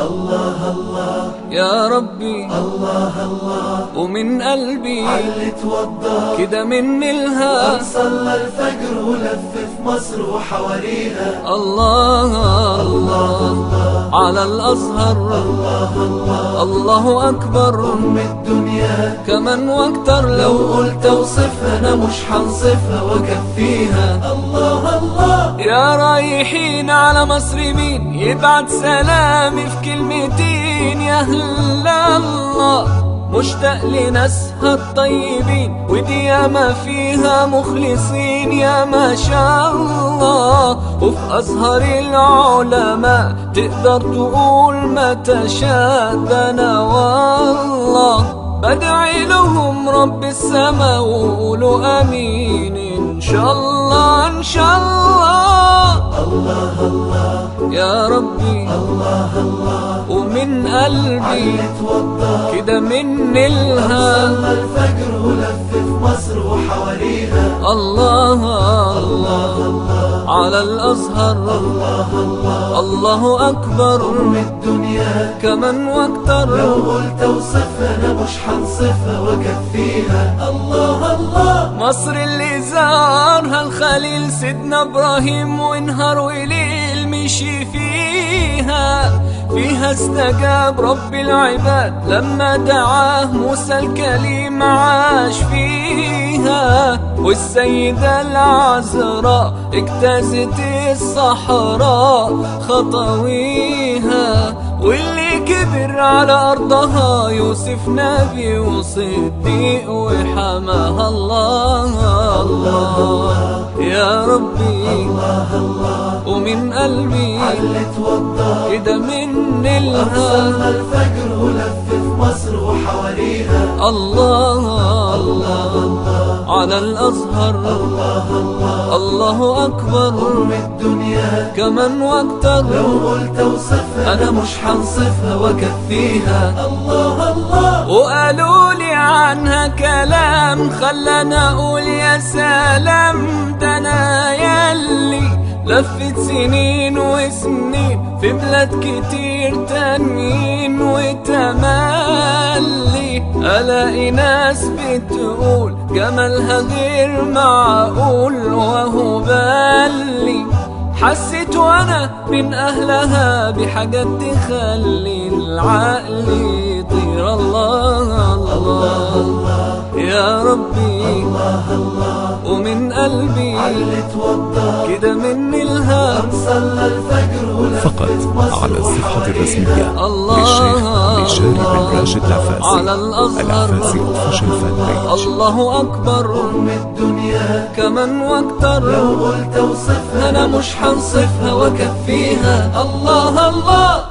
الله الله يا ربي الله الله ومن قلبي علي توضى كده من الها صلى الفجر ولف في مصر وحواليها الله الله على الأزهر الله الله الله أكبر أم الدنيا كمان واكتر لو قلت اوصفها انا مش هنصفها واكفيها الله الله يا رايحين على مصر مين يبعت سلامي في كلمتين يا أهل الله مشتاق لناسها الطيبين ودي ياما فيها مخلصين يا ما شاء الله وفي أزهر العلماء تقدر تقول ما تشاء ده أنا والله بدعي لهم رب السما وقولوا امين ان شاء الله ان شاء الله الله الله يا ربي الله الله ومن قلبي علي توضى كده من الها صلى الفجر ولف في مصر وحواليها الله الله الله على الأزهر الله الله الله أكبر أم الدنيا كمان واكتر لو قلت اوصفها انا مش هنصفها واكفيها الله الله مصر اللي زارها الخليل سيدنا إبراهيم ونهار وليل مشي فيها استجاب رب العباد لما دعاه موسى الكليم عاش فيها والسيدة العذراء اجتازت الصحراء خطويها واللي كبر على أرضها يوسف نبي وصديق وحماها الله الله يا ربي الله الله ومن قلبي علي توضى كده من الها صلى الفجر ولف في مصر وحواليها الله الله على الأزهر الله الله الله أكبر أم الدنيا كمان واكتر لو قلت اوصفها انا مش هنصفها واكفيها الله الله وقالوا لي عنها كلام خلاني اقول يا سلام ده انا ياللي لفت سنين وسنين في بلاد كتير تانيين وتملي الاقي ناس بتقول جمالها غير معقول وهو بالي حسيت وانا من اهلها بحاجات تخلي العقل يطير الله الله يا ربي الله الله ومن قلبي علي توضى كده من الها صلى الفجر ولف فقط في مصر على الصفحة الرسمية الله للشيخ بشار بن راشد العفاسي على الأزهر العفاسي اوفيشال فان بيج. الله أكبر أم الدنيا كمان واكتر لو قلت اوصفها أنا مش هنصفها واكفيها الله الله